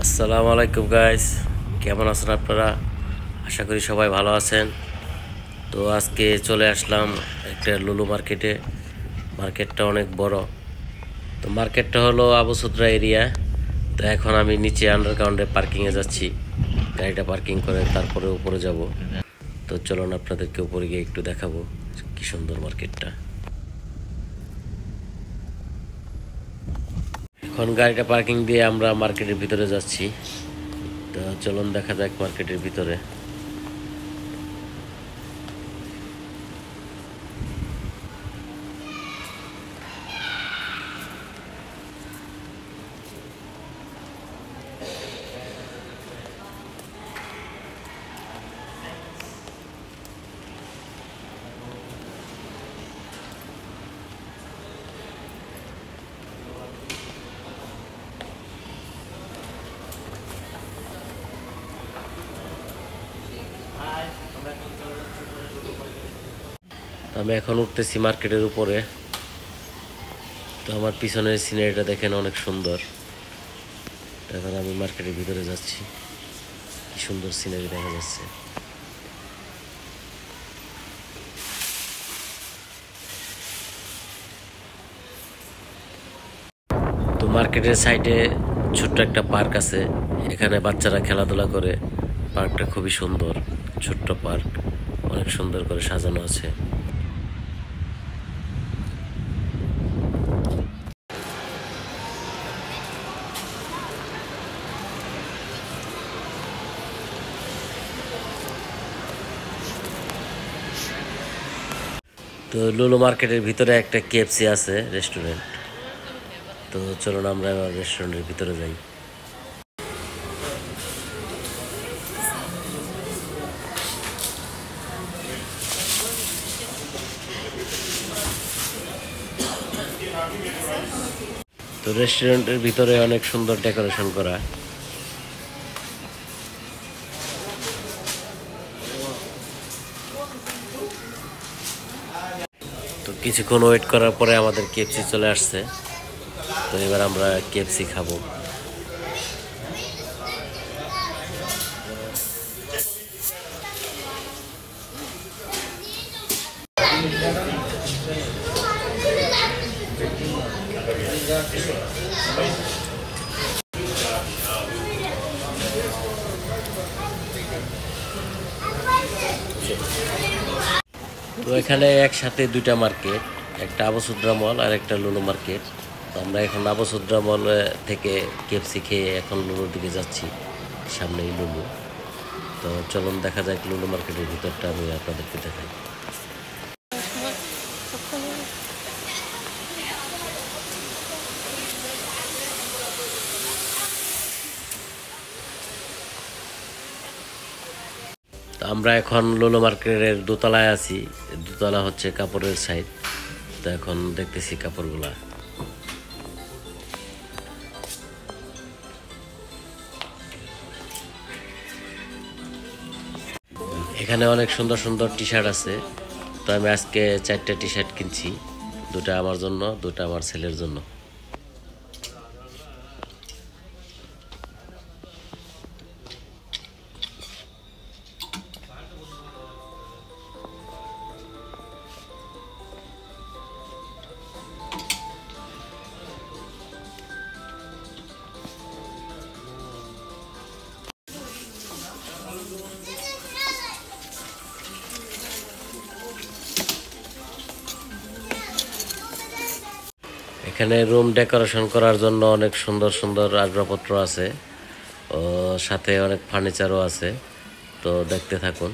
আসসালামু আলাইকুম গাইস, কেমন আছেন আপনারা? আশা করি সবাই ভালো আছেন। তো আজকে চলে আসলাম একটা লুলু মার্কেটে। মার্কেটটা অনেক বড়। তো মার্কেটটা হলো আবুসুদ্রা এরিয়া। তো এখন আমি নিচে আন্ডারগ্রাউন্ডে পার্কিংয়ে যাচ্ছি, গাড়িটা পার্কিং করে তারপরে উপরে যাব। তো চলুন আপনাদেরকে উপরে গিয়ে একটু দেখাবো কি সুন্দর মার্কেটটা। এখন গাড়িটা পার্কিং দিয়ে আমরা মার্কেটের ভিতরে যাচ্ছি। তো চলুন দেখা যাক মার্কেটের ভিতরে। আমি এখন উঠতেছি মার্কেটের উপরে। তো আমার পিছনের সিনারিটা দেখেন, অনেক সুন্দর। এখন আমি মার্কেটের ভিতরে যাচ্ছি, কি সুন্দর সিনারি দেখা যাচ্ছে। তো মার্কেটের সাইডে ছোট্ট একটা পার্ক আছে, এখানে বাচ্চারা খেলাধুলা করে। পার্কটা খুবই সুন্দর, ছোট্ট পার্ক, অনেক সুন্দর করে সাজানো আছে। তো লুলু মার্কেটের ভিতরে একটা কেএফসি আছে, রেস্টুরেন্ট। তো চলুন আমরা এবার রেস্টুরেন্টের ভিতরে যাই। তো রেস্টুরেন্টের ভিতরে অনেক সুন্দর ডেকোরেশন করা। তো কিছুক্ষণ ওয়েট করার পরে আমাদের কেএফসি চলে আসছে। তো এবার আমরা কেএফসি খাবো। তো এখানে একসাথে দুইটা মার্কেট, একটা আবুসুদ্রা মল আর একটা লুলু মার্কেট। তো আমরা এখন আবুসুদ্রা মল থেকে কেএফসি খেয়ে এখন লুলুর দিকে যাচ্ছি, সামনেই লুলু। তো চলুন দেখা যাক লুলু মার্কেটের ভিতরটা, আমি আপনাদেরকে দেখাই। তো আমরা এখন লুলু মার্কেটের দোতলায় আছি। দোতলা হচ্ছে কাপড়ের সাইড। তো এখন দেখতেছি কাপড়গুলা। এখানে অনেক সুন্দর সুন্দর টি শার্ট আছে। তো আমি আজকে 4টা টি শার্ট কিনছি, 2টা আমার জন্য, 2টা আমার ছেলের জন্য। এখানে রুম ডেকোরেশন করার জন্য অনেক সুন্দর সুন্দর আসবাবপত্র আছে, ও সাথে অনেক ফার্নিচারও আছে। তো দেখতে থাকুন।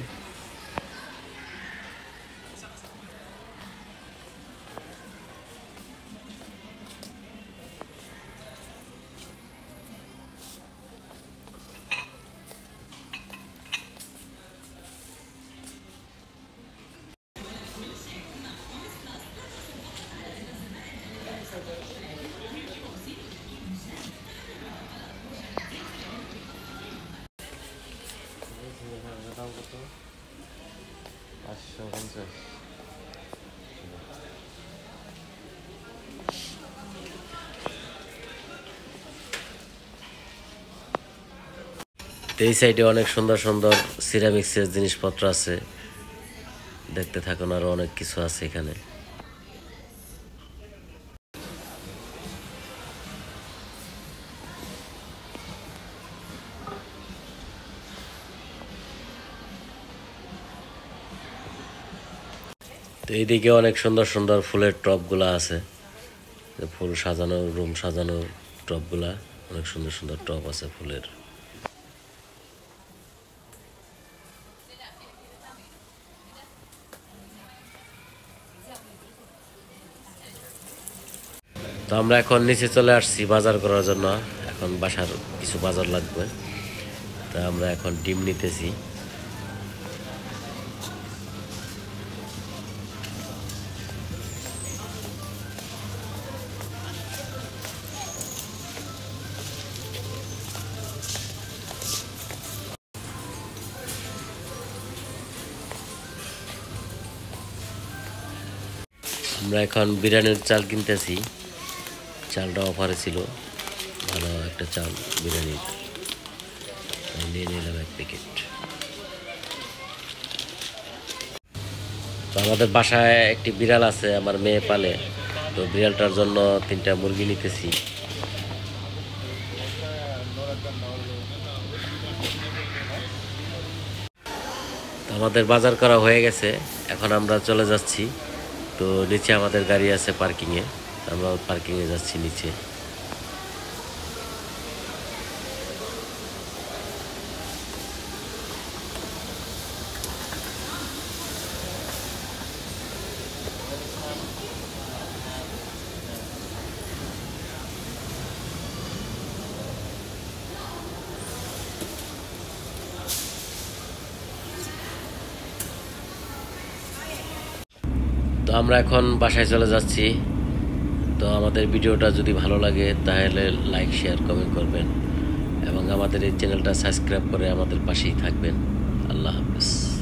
দাম কত? 550। তো এই সাইডে অনেক সুন্দর সুন্দর সিরামিক্সের জিনিসপত্র আছে, দেখতে থাকুন, আরো অনেক কিছু আছে এখানে। তো এইদিকে অনেক সুন্দর সুন্দর ফুলের টবগুলা আছে, ফুল সাজানো, রুম সাজানো টবগুলা, অনেক সুন্দর সুন্দর টব আছে ফুলের। তো আমরা এখন নিচে চলে আসছি বাজার করার জন্য, এখন বাসার কিছু বাজার লাগবে, তা আমরা এখন ডিম নিতেছি। আমরা এখন বিরিয়ানির চাল কিনতেছি, চালটা অফারে ছিল, ভালো একটা চাল বিরিয়ানির, নিয়ে নিলাম 1 প্যাকেট। তো আমাদের বাসায় একটি বিড়াল আছে, আমার মেয়ে পালে, তো বিড়ালটার জন্য 3টা মুরগি নিতেছি। তো আমাদের বাজার করা হয়ে গেছে, এখন আমরা চলে যাচ্ছি। তো নিচে আমাদের গাড়ি আছে পার্কিংয়ে, আমরা পার্কিংয়ে যাচ্ছি নিচে। তো আমরা এখন বাসায় চলে যাচ্ছি। তো আমাদের ভিডিওটা যদি ভালো লাগে তাহলে লাইক, শেয়ার, কমেন্ট করবেন এবং আমাদের এই চ্যানেলটা সাবস্ক্রাইব করে আমাদের পাশেই থাকবেন। আল্লাহ হাফেজ।